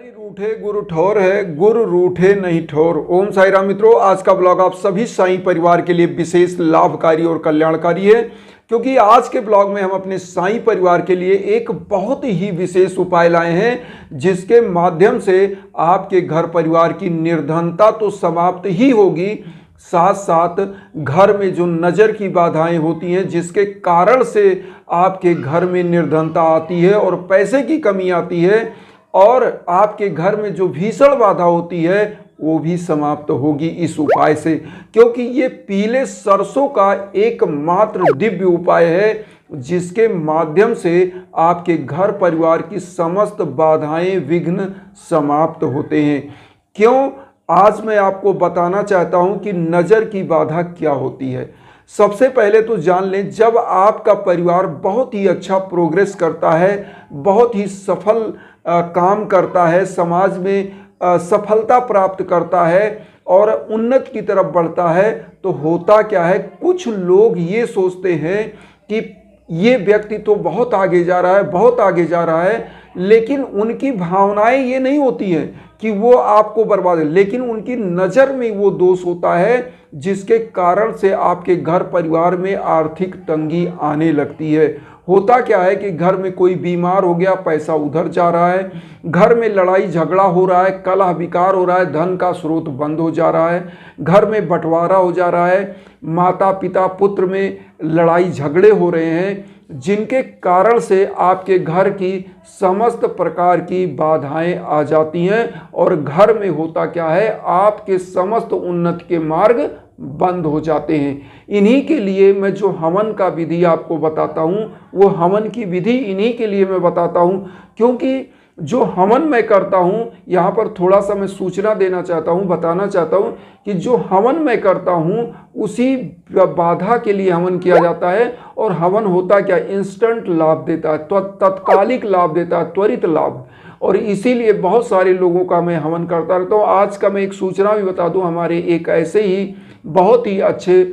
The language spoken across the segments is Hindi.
हरि रूठे गुरु ठोर है, गुरु रूठे नहीं ठोर। ओम साई राम मित्रों, आज का ब्लॉग आप सभी साईं परिवार के लिए विशेष लाभकारी और कल्याणकारी है, क्योंकि आज के ब्लॉग में हम अपने साईं परिवार के लिए एक बहुत ही विशेष उपाय लाए हैं, जिसके माध्यम से आपके घर परिवार की निर्धनता तो समाप्त ही होगी, साथ साथ घर में जो नज़र की बाधाएं होती हैं, जिसके कारण से आपके घर में निर्धनता आती है और पैसे की कमी आती है, और आपके घर में जो भीषण बाधा होती है वो भी समाप्त होगी इस उपाय से। क्योंकि ये पीले सरसों का एकमात्र दिव्य उपाय है, जिसके माध्यम से आपके घर परिवार की समस्त बाधाएं विघ्न समाप्त होते हैं। क्यों? आज मैं आपको बताना चाहता हूं कि नज़र की बाधा क्या होती है। सबसे पहले तो जान लें, जब आपका परिवार बहुत ही अच्छा प्रोग्रेस करता है, बहुत ही सफल काम करता है, समाज में सफलता प्राप्त करता है और उन्नत की तरफ बढ़ता है, तो होता क्या है, कुछ लोग ये सोचते हैं कि ये व्यक्ति तो बहुत आगे जा रहा है, बहुत आगे जा रहा है, लेकिन उनकी भावनाएं ये नहीं होती हैं कि वो आपको बर्बाद है, लेकिन उनकी नज़र में वो दोष होता है, जिसके कारण से आपके घर परिवार में आर्थिक तंगी आने लगती है। होता क्या है कि घर में कोई बीमार हो गया, पैसा उधर जा रहा है, घर में लड़ाई झगड़ा हो रहा है, कलह विकार हो रहा है, धन का स्रोत बंद हो जा रहा है, घर में बंटवारा हो जा रहा है, माता पिता पुत्र में लड़ाई झगड़े हो रहे हैं, जिनके कारण से आपके घर की समस्त प्रकार की बाधाएं आ जाती हैं और घर में होता क्या है, आपके समस्त उन्नति के मार्ग बंद हो जाते हैं। इन्हीं के लिए मैं जो हवन का विधि आपको बताता हूँ, वो हवन की विधि इन्हीं के लिए मैं बताता हूँ, क्योंकि जो हवन मैं करता हूँ, यहाँ पर थोड़ा सा मैं सूचना देना चाहता हूँ, बताना चाहता हूँ कि जो हवन मैं करता हूँ उसी बाधा के लिए हवन किया जाता है। और हवन होता क्या, इंस्टेंट लाभ देता है, तत्कालिक लाभ देता है, त्वरित लाभ, और इसीलिए बहुत सारे लोगों का मैं हवन करता रहता हूँ। आज का मैं एक सूचना भी बता दूँ, हमारे एक ऐसे ही बहुत ही अच्छे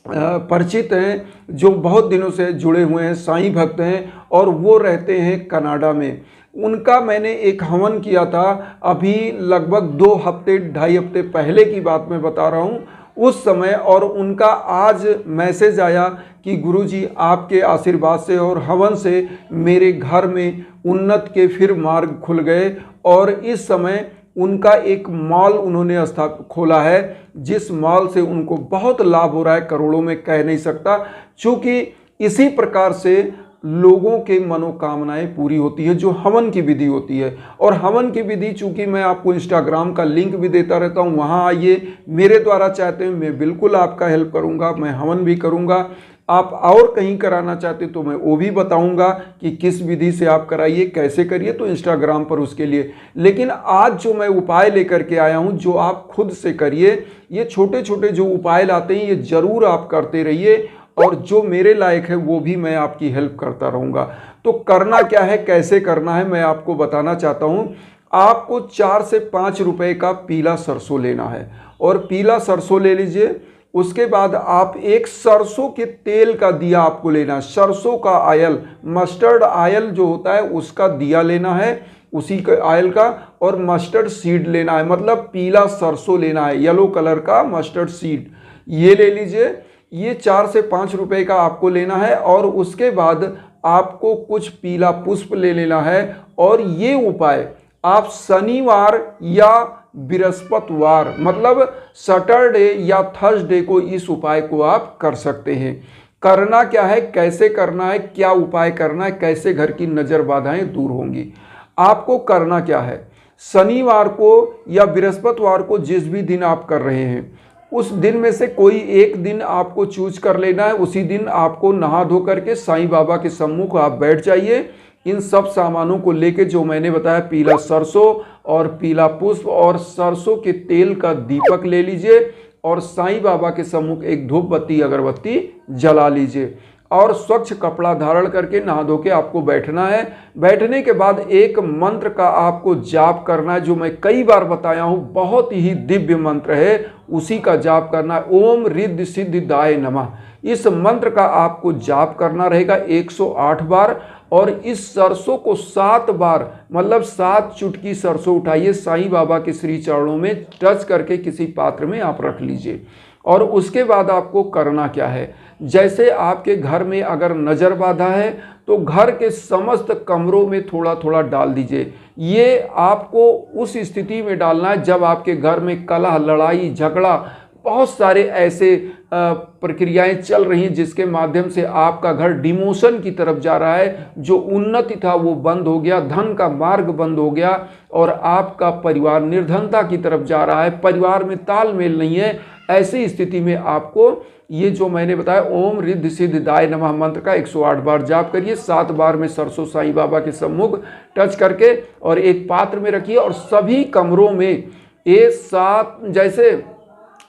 परिचित हैं, जो बहुत दिनों से जुड़े हुए हैं, साईं भक्त हैं, और वो रहते हैं कनाडा में। उनका मैंने एक हवन किया था, अभी लगभग 2 हफ्ते 2.5 हफ्ते पहले की बात मैं बता रहा हूँ उस समय, और उनका आज मैसेज आया कि गुरुजी आपके आशीर्वाद से और हवन से मेरे घर में उन्नत के फिर मार्ग खुल गए, और इस समय उनका एक मॉल उन्होंने खोला है, जिस मॉल से उनको बहुत लाभ हो रहा है, करोड़ों में कह नहीं सकता। चूँकि इसी प्रकार से लोगों के मनोकामनाएं पूरी होती है, जो हवन की विधि होती है। और हवन की विधि चूँकि मैं आपको इंस्टाग्राम का लिंक भी देता रहता हूँ, वहाँ आइए, मेरे द्वारा चाहते हैं मैं बिल्कुल आपका हेल्प करूँगा, मैं हवन भी करूँगा। आप और कहीं कराना चाहते तो मैं वो भी बताऊंगा कि किस विधि से आप कराइए, कैसे करिए, तो इंस्टाग्राम पर उसके लिए। लेकिन आज जो मैं उपाय लेकर के आया हूं, जो आप खुद से करिए, ये छोटे छोटे जो उपाय लाते हैं ये ज़रूर आप करते रहिए, और जो मेरे लायक है वो भी मैं आपकी हेल्प करता रहूँगा। तो करना क्या है, कैसे करना है, मैं आपको बताना चाहता हूँ। आपको 4 से 5 रुपए का पीला सरसों लेना है, और पीला सरसों ले लीजिए। उसके बाद आप एक सरसों के तेल का दिया आपको लेना है, सरसों का आयल, मस्टर्ड आयल जो होता है उसका दिया लेना है, उसी के आयल का, और मस्टर्ड सीड लेना है, मतलब पीला सरसों लेना है, येलो कलर का मस्टर्ड सीड, ये ले लीजिए। ये 4 से 5 रुपए का आपको लेना है, और उसके बाद आपको कुछ पीला पुष्प ले लेना है। और ये उपाय आप शनिवार या बृहस्पतिवार, मतलब सैटरडे या थर्सडे को इस उपाय को आप कर सकते हैं। करना क्या है, कैसे करना है, क्या उपाय करना है, कैसे घर की नज़र बाधाएं दूर होंगी। आपको करना क्या है, शनिवार को या बृहस्पतिवार को, जिस भी दिन आप कर रहे हैं, उस दिन में से कोई एक दिन आपको चूज कर लेना है। उसी दिन आपको नहा धो करके साईं बाबा के सम्मुख आप बैठ जाइए। इन सब सामानों को लेके जो मैंने बताया, पीला सरसों और पीला पुष्प और सरसों के तेल का दीपक ले लीजिए, और साईं बाबा के सम्मुख एक धूप बत्ती अगरबत्ती जला लीजिए, और स्वच्छ कपड़ा धारण करके नहा धो के आपको बैठना है। बैठने के बाद एक मंत्र का आपको जाप करना है, जो मैं कई बार बताया हूँ, बहुत ही दिव्य मंत्र है, उसी का जाप करना है। ओम रिद्धि सिद्धिदाय नमः, इस मंत्र का आपको जाप करना रहेगा 108 बार। और इस सरसों को 7 बार मतलब 7 चुटकी सरसों उठाइए, साईं बाबा के श्री चरणों में टच करके किसी पात्र में आप रख लीजिए। और उसके बाद आपको करना क्या है, जैसे आपके घर में अगर नज़र बाधा है तो घर के समस्त कमरों में थोड़ा थोड़ा डाल दीजिए। ये आपको उस स्थिति में डालना है जब आपके घर में कलह, लड़ाई, झगड़ा, बहुत सारे ऐसे प्रक्रियाएं चल रही हैं जिसके माध्यम से आपका घर डिमोशन की तरफ जा रहा है। जो उन्नति था वो बंद हो गया, धन का मार्ग बंद हो गया और आपका परिवार निर्धनता की तरफ जा रहा है, परिवार में तालमेल नहीं है। ऐसी स्थिति में आपको ये जो मैंने बताया ओम रिद्धि सिद्धिदाय नमः मंत्र का 108 बार जाप करिए। 7 बार में सरसों साईं बाबा के सम्मुख टच करके और एक पात्र में रखिए और सभी कमरों में ये 7 जैसे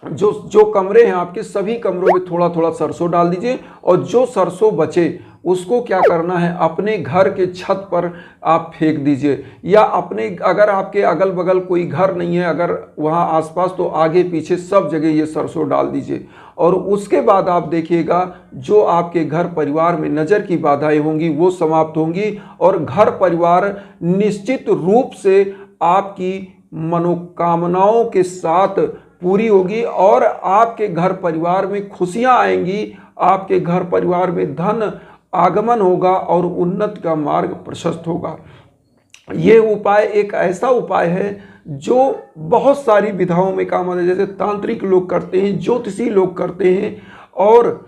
जो कमरे हैं आपके सभी कमरों में थोड़ा थोड़ा सरसों डाल दीजिए। और जो सरसों बचे उसको क्या करना है, अपने घर के छत पर आप फेंक दीजिए, या अपने अगर आपके अगल बगल कोई घर नहीं है अगर वहाँ आसपास, तो आगे पीछे सब जगह ये सरसों डाल दीजिए। और उसके बाद आप देखिएगा जो आपके घर परिवार में नज़र की बाधाएं होंगी वो समाप्त होंगी और घर परिवार निश्चित रूप से आपकी मनोकामनाओं के साथ पूरी होगी और आपके घर परिवार में खुशियां आएंगी, आपके घर परिवार में धन आगमन होगा और उन्नति का मार्ग प्रशस्त होगा। ये उपाय एक ऐसा उपाय है जो बहुत सारी विधाओं में काम आता है, जैसे तांत्रिक लोग करते हैं, ज्योतिषी लोग करते हैं। और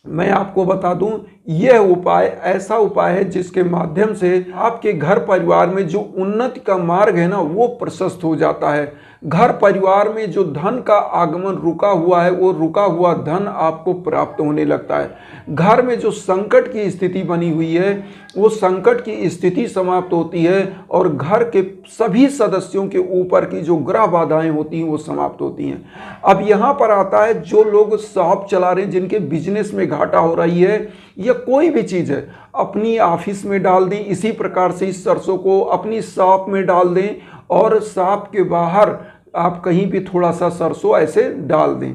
मैं आपको बता दूं यह उपाय ऐसा उपाय है जिसके माध्यम से आपके घर परिवार में जो उन्नति का मार्ग है ना वो प्रशस्त हो जाता है। घर परिवार में जो धन का आगमन रुका हुआ है वो रुका हुआ धन आपको प्राप्त होने लगता है। घर में जो संकट की स्थिति बनी हुई है वो संकट की स्थिति समाप्त होती है और घर के सभी सदस्यों के ऊपर की जो ग्रह बाधाएं होती हैं वो समाप्त होती हैं। अब यहाँ पर आता है जो लोग शॉप चला रहे हैं, जिनके बिजनेस में घाटा हो रही है या कोई भी चीज़ है, अपनी ऑफिस में डाल दें। इसी प्रकार से इस सरसों को अपनी शॉप में डाल दें और शॉप के बाहर आप कहीं भी थोड़ा सा सरसों ऐसे डाल दें।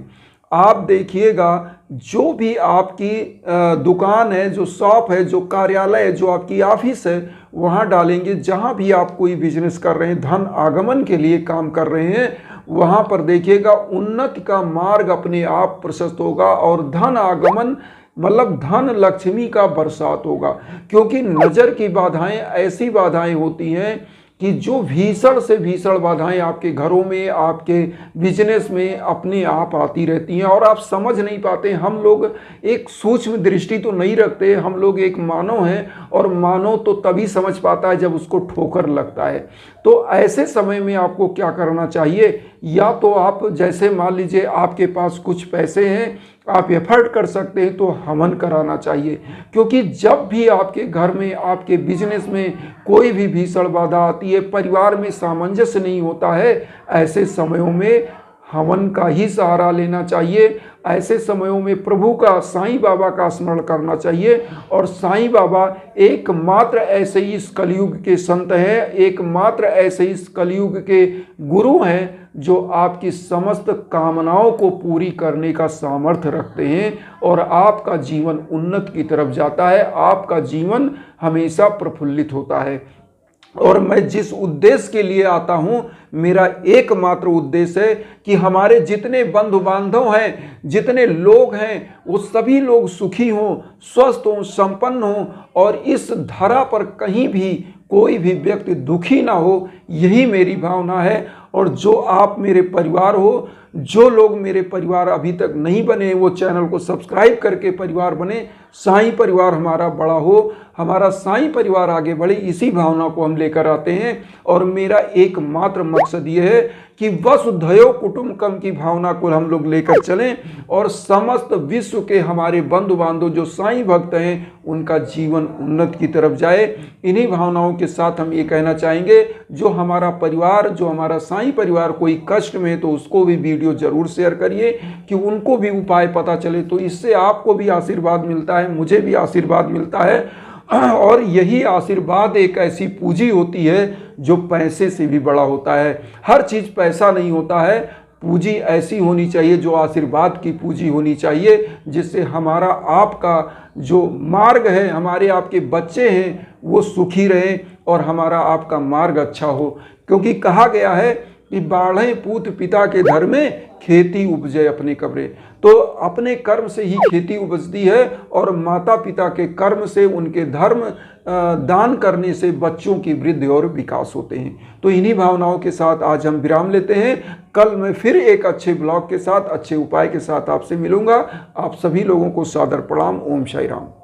आप देखिएगा जो भी आपकी दुकान है, जो शॉप है, जो कार्यालय है, जो आपकी ऑफिस है, वहाँ डालेंगे। जहाँ भी आप कोई बिजनेस कर रहे हैं, धन आगमन के लिए काम कर रहे हैं, वहाँ पर देखिएगा उन्नति का मार्ग अपने आप प्रशस्त होगा और धन आगमन मतलब धन लक्ष्मी का बरसात होगा। क्योंकि नज़र की बाधाएं ऐसी बाधाएं होती हैं कि जो भीषण से भीषण बाधाएं आपके घरों में, आपके बिजनेस में अपने आप आती रहती हैं और आप समझ नहीं पाते। हम लोग एक सूक्ष्म दृष्टि तो नहीं रखते, हम लोग एक मानव हैं और मानव तो तभी समझ पाता है जब उसको ठोकर लगता है। तो ऐसे समय में आपको क्या करना चाहिए, या तो आप जैसे मान लीजिए आपके पास कुछ पैसे हैं, आप एफर्ट कर सकते हैं तो हवन कराना चाहिए। क्योंकि जब भी आपके घर में, आपके बिजनेस में कोई भी भीषण बाधा आती है, परिवार में सामंजस्य नहीं होता है, ऐसे समयों में हवन का ही सहारा लेना चाहिए। ऐसे समयों में प्रभु का, साईं बाबा का स्मरण करना चाहिए। और साईं बाबा एकमात्र ऐसे ही इस कलयुग के संत हैं, एकमात्र ऐसे ही इस कलयुग के गुरु हैं जो आपकी समस्त कामनाओं को पूरी करने का सामर्थ्य रखते हैं और आपका जीवन उन्नति की तरफ जाता है, आपका जीवन हमेशा प्रफुल्लित होता है। और मैं जिस उद्देश्य के लिए आता हूँ, मेरा एकमात्र उद्देश्य है कि हमारे जितने बंधु बांधव हैं, जितने लोग हैं, वो सभी लोग सुखी हों, स्वस्थ हों, संपन्न हों और इस धरा पर कहीं भी कोई भी व्यक्ति दुखी ना हो, यही मेरी भावना है। और जो आप मेरे परिवार हो, जो लोग मेरे परिवार अभी तक नहीं बने, वो चैनल को सब्सक्राइब करके परिवार बने। साईं परिवार हमारा बड़ा हो, हमारा साईं परिवार आगे बढ़े, इसी भावना को हम लेकर आते हैं। और मेरा एकमात्र मकसद ये है कि वसुधैव कुटुंबकम की भावना को हम लोग लेकर चलें और समस्त विश्व के हमारे बंधु बांधव जो साईं भक्त हैं उनका जीवन उन्नति की तरफ जाए। इन्हीं भावनाओं के साथ हम ये कहना चाहेंगे, जो हमारा परिवार, जो हमारा साईं परिवार कोई कष्ट में है तो उसको भी वीडियो जरूर शेयर करिए कि उनको भी उपाय पता चले। तो इससे आपको भी आशीर्वाद मिलता है, मुझे भी आशीर्वाद मिलता है। और यही आशीर्वाद एक ऐसी पूंजी होती है जो पैसे से भी बड़ा होता है। हर चीज़ पैसा नहीं होता है, पूंजी ऐसी होनी चाहिए जो आशीर्वाद की पूंजी होनी चाहिए, जिससे हमारा आपका जो मार्ग है, हमारे आपके बच्चे हैं वो सुखी रहें और हमारा आपका मार्ग अच्छा हो। क्योंकि कहा गया है कि बाढ़े पूत पिता के घर में खेती उपजे अपने कब्रे। तो अपने कर्म से ही खेती उपजती है और माता पिता के कर्म से, उनके धर्म दान करने से बच्चों की वृद्धि और विकास होते हैं। तो इन्हीं भावनाओं के साथ आज हम विराम लेते हैं। कल मैं फिर एक अच्छे ब्लॉग के साथ, अच्छे उपाय के साथ आपसे मिलूंगा। आप सभी लोगों को सादर प्रणाम। ओम साई राम।